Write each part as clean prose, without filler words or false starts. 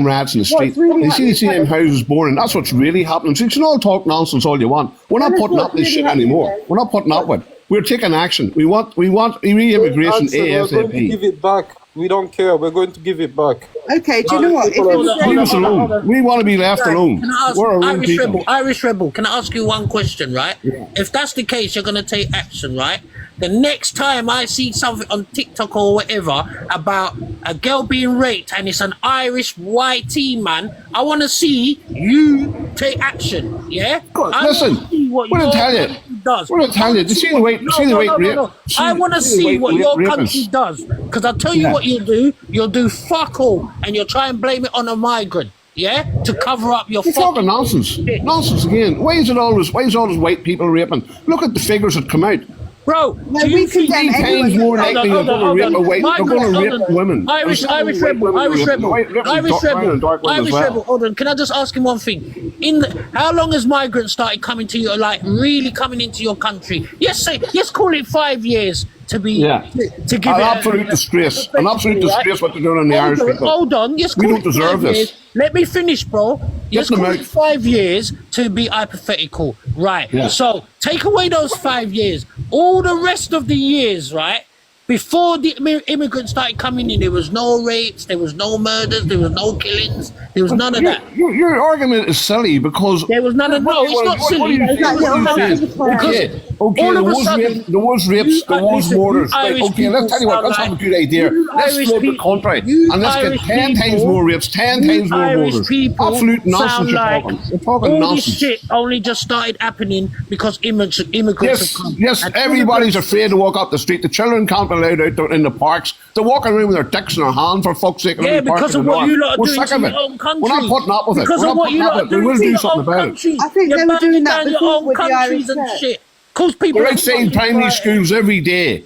rats in the street. really You see the same happening? houses burning. That's what's really happening. So you can all talk nonsense all you want. We're not That is putting up what's this really shit happening, anymore. then. We're not putting up with it. We're taking action. We want re-immigration Answer, we're going to give ASAP. it back. We don't care. We're going to give it back. Okay, do you know what? If Hold on, immigration- Leave us alone. We want to be left alone. Can I ask, We're our own Irish people. Rebel, Irish Rebel, can I ask you one question, right? If that's the case, you're going to take action, right? The next time I see something on TikTok or whatever about a girl being raped and it's an Irish YT man, I want to see you take action, yeah? Good. I wanna Listen, see what we're your gonna tell you. country does. We're gonna tell you. See the way. See the way. I want to see what your country does, because I'll tell you Yeah. what you'll do fuck all, and you'll try and blame it on a migrant, yeah, to cover up your You're talking fucking nonsense. Nonsense again. Why is it always white people raping? Look at the figures that come out. Bro, No, do we you think condemn Three anyone times who- more Hold likely they're going to rape a white. They're going to rape women. Irish They're saying Rebel, white Irish women are Rebel, raping. White Irish dark brown and Rebel, dark women Irish as well. Rebel. Hold on, can I just ask him one thing? How long has migrants started coming to you, like really coming into your country? Let's call it 5 years to be Yeah. to give An it absolute disgrace. An absolute right? disgrace what they're doing on the Irish people. Hold on, yes, We call don't it deserve 5 this. years. Let me finish, bro. Let's them call out. it 5 years to be hypothetical, right? Yeah. So take away those 5 years. All the rest of the years, right? Before the immigrants started coming in, there was no rapes, there was no murders, there was no killings, there was none of that. Your argument is silly because There was none of no. It's not what silly. are you It's like little saying? houses of Okay, okay, all there of a was sudden, rape, there was rapes, you- there was listen, murders. you Right, Irish okay, let's tell you what, people let's have a sound good idea. you Let's Irish flip the people- country you and let's get Irish 10 times people- more rapes, 10 you times more Irish murders. people Absolute nonsense sound you're like talking. You're talking all nonsense. this shit only just started happening because immigrants Yes, have come. yes, And everybody's immigrants- afraid to walk up the street. The children can't be allowed out there in the parks. They're walking around with their dicks in their hand, for fuck's sake. Yeah, because of what you lot are We're doing sick to of your it. own country. We're not putting up with it. Because We're of not what you putting lot up are with it. We doing will to do your something own about it. country. I think You're they were burning doing that down your before own with the countries Irish and Church. shit. Cause people We're are outside fucking primary right. schools every day.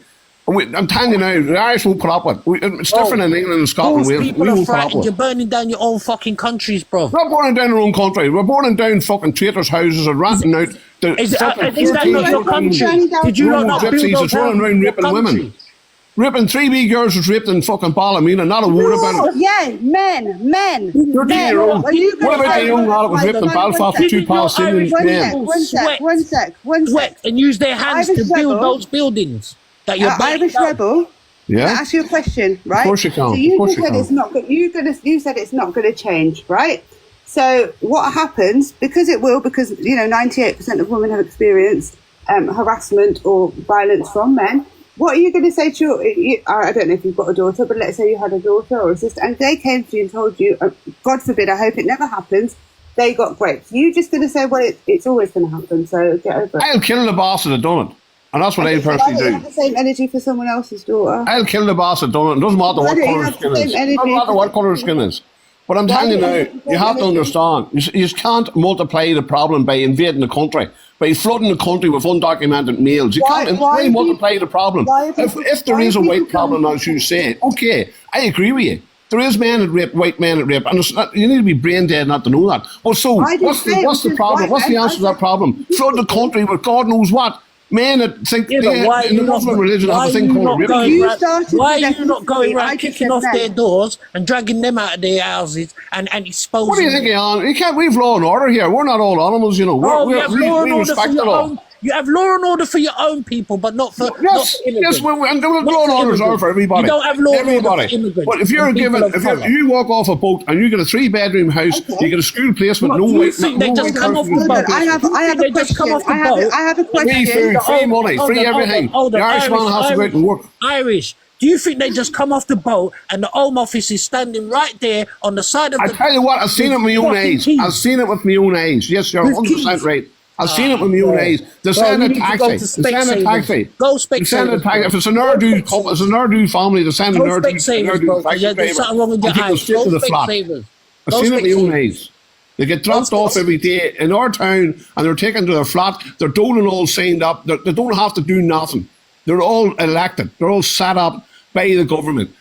I'm telling you now, the Irish won't put up with it. It's different in England and Scotland. Those We people are won't put up frightened. with You're it. burning down your own fucking countries, bro. We're not burning down our own country. We're burning down fucking traitors' houses and renting out the Is fucking that not 14, your 14 country? Did you rural not build gypsies those that's running houses around in your raping women. country? Ripping 3 wee girls was raped in fucking Ballymena, not a word about No, it. yeah, men. 13-year-old. Are you What gonna about the say- young lad that was raped in One Belfast sec. with 2 Palestinian One men? One sec. Sweat and use their hands Irish to build rebel. those buildings that you're burning Irish down. Rebel. Can I Yeah? ask you a question, right? Of course you can. So you Of course just you said can. it's not good. You said it's not going to change, right? So what happens, because it will, because 98% of women have experienced harassment or violence from men. What are you going to say to I don't know if you've got a daughter, but let's say you had a daughter or a sister, and they came to you and told you, God forbid, I hope it never happens, they got raped. You just going to say, well, it's always going to happen, so get over it. I'll kill the boss that done it. And that's what I Why personally don't you do. have the same energy for someone else's daughter? I'll kill the boss that done it. It doesn't matter Why what don't you colour his have skin the is. same It doesn't energy? matter what colour his skin is. But I'm Why telling you don't now, you have the you have to same understand, you can't multiply the problem by invading the country, by flooding the country with undocumented males. You Why- can't why do multiply the problem. why are people- If there why is are a white people problem, coming- as you say, okay, I agree with you. There is men that rape, white men that rape, and it's not, you need to be brain dead not to know that. Well, so I didn't what's say it was the just problem? white What's the men. answer to I that problem? Flood the country with God knows what. Men that think Yeah, but why are in the you not- Muslim religion why have a are thing you called not ripping. going You round- started Why with are you not going ethnicity, I around just kicking said off no. their doors and dragging them out of their houses and exposing What do you think, Ian? You can't. We've law and order here. We're not all animals, you know. Oh, We you have law and we order for respect the your law. own. You have law and order for your own people, but not for not Yes, for immigrants. yes. And the law Not and for orders are immigrants. for everybody. You don't have law and order everybody. for immigrants. But if you're and people given, of if colour. you walk off a boat and you get a 3-bedroom house, Okay. you get a school place with What, no do you white, think no they just white come off person. the boat? I have They a just come question. off the I boat. have a Free question. food, free money, Hold free on, everything. hold on. The Irishman has to go out and work. Irish. Do you think they just come off the boat and the Home Office is standing right there on the side of I the... tell you what, I've seen it with my own fucking eyes. keys? I've seen it with my own eyes. Yes, you're With 100% keys? right. I've seen it with my own eyes. They Bro, send you a need to go taxi. to They send a Specsavers. taxi. Go They send a Specsavers, taxi. bro. If it's an Urdu couple, it's an Urdu family, they send an Go Urdu Specsavers, bro. taxi Yeah, there's driver something wrong with your and take them eyes. straight Go to the flat. Specsavers. I've Go seen it with my own Specsavers. eyes. They get dropped off every day in our town and they're taken to their flat. They're doling all signed up. They don't have to do nothing. They're all elected. They're all set up by the government.